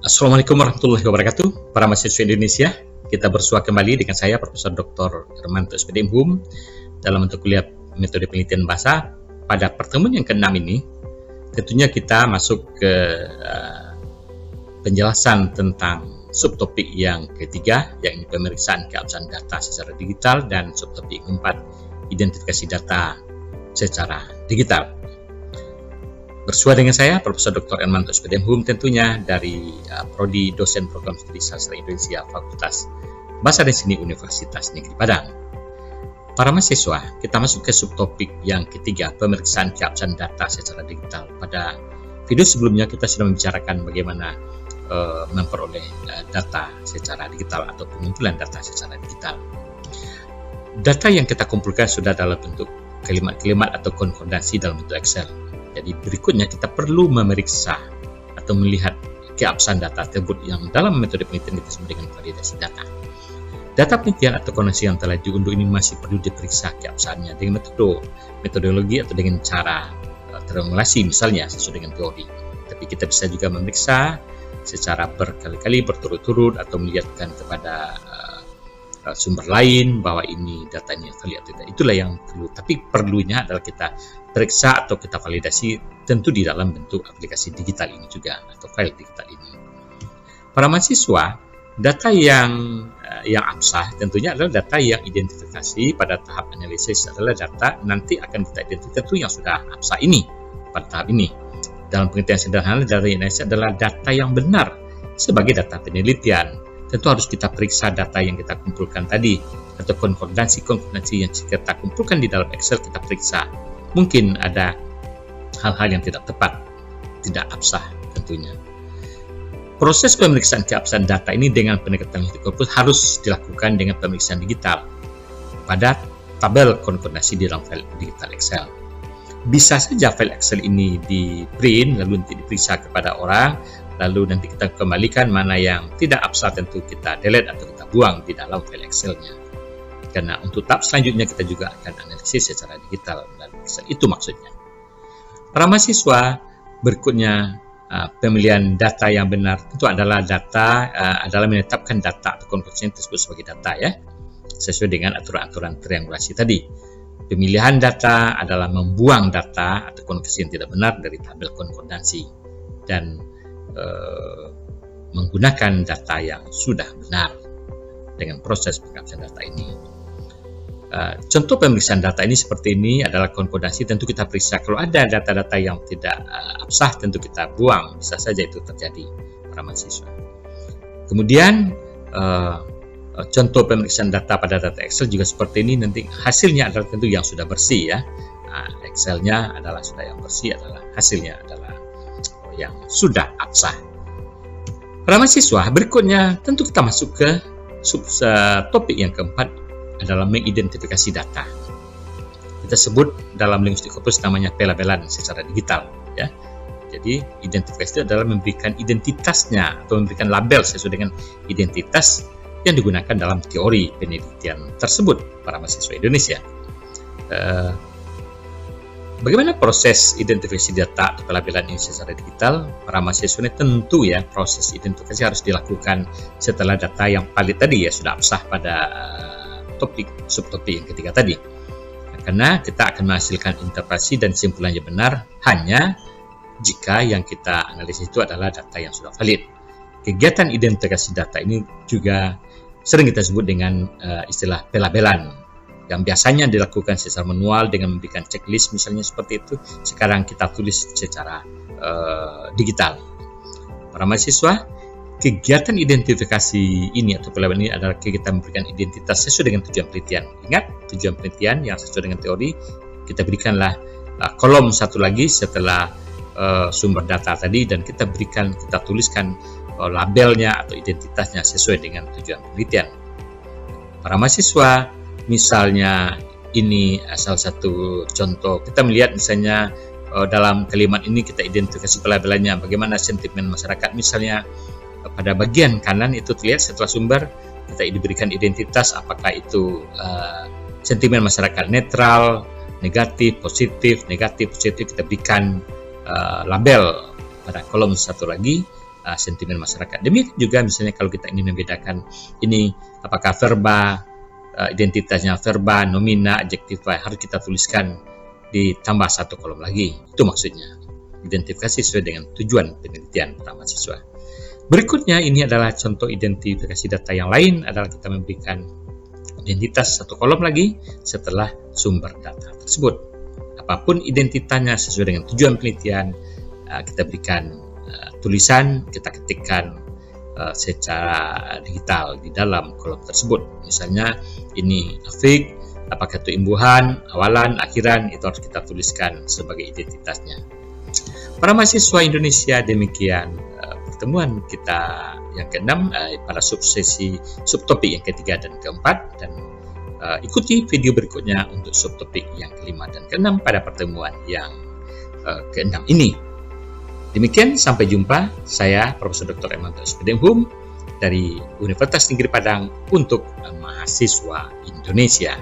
Assalamualaikum warahmatullahi wabarakatuh, para mahasiswa Indonesia. Kita bersua kembali dengan saya, Profesor Dr. Hermanto SPD MHum, dalam bentuk kuliah metode penelitian bahasa. Pada pertemuan yang ke-6 ini, tentunya kita masuk ke penjelasan tentang subtopik yang ketiga, yakni pemeriksaan keabsahan data secara digital, dan subtopik keempat, identifikasi data secara digital. Bersua dengan saya, Profesor Dr. Hermanto SPD MHum, tentunya dari Prodi Dosen Program Studi Sastra Indonesia Fakultas Bahasa dan Seni Universitas Negeri Padang. Para mahasiswa, kita masuk ke subtopik yang ketiga, pemeriksaan keabsahan data secara digital. Pada video sebelumnya kita sudah membicarakan bagaimana memperoleh data secara digital atau pengumpulan data secara digital. Data yang kita kumpulkan sudah dalam bentuk kalimat-kalimat atau konkordansi dalam bentuk Excel. Jadi berikutnya kita perlu memeriksa atau melihat keabsahan data tersebut yang dalam metode penelitian kita sebut dengan validasi data. Data penelitian atau koneksi yang telah diunduh ini masih perlu diperiksa keabsahannya dengan metodologi atau dengan cara triangulasi misalnya sesuai dengan teori. Tapi kita bisa juga memeriksa secara berkali-kali berturut-turut atau melihatkan kepada sumber lain bahwa ini datanya valid atau tidak. Itulah yang perlu. Tapi perlunya adalah kita periksa atau kita validasi tentu di dalam bentuk aplikasi digital ini juga atau file digital ini. Para mahasiswa, data yang absah tentunya adalah data yang identifikasi pada tahap analisis adalah data nanti akan kita identifikasi tentu yang sudah absah ini pada tahap ini. Dalam pengertian sederhana, data yang analisis adalah data yang benar sebagai data penelitian. Tentu harus kita periksa data yang kita kumpulkan tadi atau konkordansi yang kita kumpulkan di dalam Excel kita periksa. Mungkin ada hal-hal yang tidak tepat, tidak absah tentunya. Proses pemeriksaan keabsahan data ini dengan pendekatan histografi harus dilakukan dengan pemeriksaan digital pada tabel konkordansi di dalam file digital Excel. Bisa saja file Excel ini di print lalu nanti diperiksa kepada orang, lalu nanti kita kembalikan mana yang tidak absah tentu kita delete atau kita buang di dalam file Excel-nya. Karena untuk tahap selanjutnya kita juga akan analisis secara digital melalui Excel. Itu maksudnya. Para mahasiswa, berikutnya pemilihan data yang benar tentu adalah adalah menetapkan data atau konversi yang tersebut sebagai data ya, sesuai dengan aturan-aturan triangulasi tadi. Pemilihan data adalah membuang data atau konversi yang tidak benar dari tabel konkordansi dan menggunakan data yang sudah benar dengan proses pengabsahan data ini. Contoh pemeriksaan data ini seperti ini adalah konkordansi. Tentu kita periksa kalau ada data-data yang tidak absah tentu kita buang, bisa saja itu terjadi para mahasiswa. Kemudian contoh pemeriksaan data pada data Excel juga seperti ini, nanti hasilnya adalah tentu yang sudah bersih ya. Excel-nya adalah sudah yang bersih, adalah hasilnya adalah yang sudah absah. Para mahasiswa, berikutnya tentu kita masuk ke topik yang keempat adalah mengidentifikasi data. Kita sebut dalam linguistik korpus namanya pelabelan secara digital ya. Jadi identifikasi itu adalah memberikan identitasnya atau memberikan label sesuai dengan identitas yang digunakan dalam teori penelitian tersebut para mahasiswa Indonesia. Bagaimana proses identifikasi data atau pelabelan ini secara digital? Para mahasiswa ini tentu ya proses identifikasi harus dilakukan setelah data yang valid tadi ya sudah absah pada subtopik yang ketiga tadi. Karena kita akan menghasilkan interpretasi dan kesimpulannya benar hanya jika yang kita analisis itu adalah data yang sudah valid. Kegiatan identifikasi data ini juga sering kita sebut dengan istilah pelabelan, yang biasanya dilakukan secara manual dengan memberikan checklist misalnya seperti itu. Sekarang kita tulis secara digital. Para mahasiswa, kegiatan identifikasi ini atau pelabelan ini adalah kegiatan memberikan identitas sesuai dengan tujuan penelitian. Ingat, tujuan penelitian yang sesuai dengan teori, kita berikanlah kolom satu lagi setelah sumber data tadi dan kita tuliskan labelnya atau identitasnya sesuai dengan tujuan penelitian. Para mahasiswa, misalnya ini salah satu contoh, kita melihat misalnya dalam kalimat ini kita identifikasi pelabelannya, bagaimana sentimen masyarakat misalnya. Pada bagian kanan itu terlihat setelah sumber kita diberikan identitas apakah itu sentimen masyarakat netral, negatif, positif, kita berikan label pada kolom satu lagi sentimen masyarakat. Demikian juga misalnya kalau kita ingin membedakan ini apakah verba, identitasnya verba, nomina, adjektiva, harus kita tuliskan ditambah satu kolom lagi. Itu maksudnya. Identifikasi sesuai dengan tujuan penelitian pertama siswa. Berikutnya ini adalah contoh identifikasi data yang lain adalah kita memberikan identitas satu kolom lagi setelah sumber data tersebut. Apapun identitasnya sesuai dengan tujuan penelitian, kita berikan tulisan, kita ketikkan secara digital di dalam kolom tersebut. Misalnya ini afik, apakah itu imbuhan, awalan, akhiran, itu harus kita tuliskan sebagai identitasnya. Para mahasiswa Indonesia, demikian pertemuan kita yang ke-6 pada subtopik yang ke-3 dan ke-4, dan ikuti video berikutnya untuk subtopik yang ke-5 dan ke-6 pada pertemuan yang ke-6 ini. Demikian, sampai jumpa. Saya Profesor Dr. Emanto Spedemhum dari Universitas Negeri Padang untuk mahasiswa Indonesia.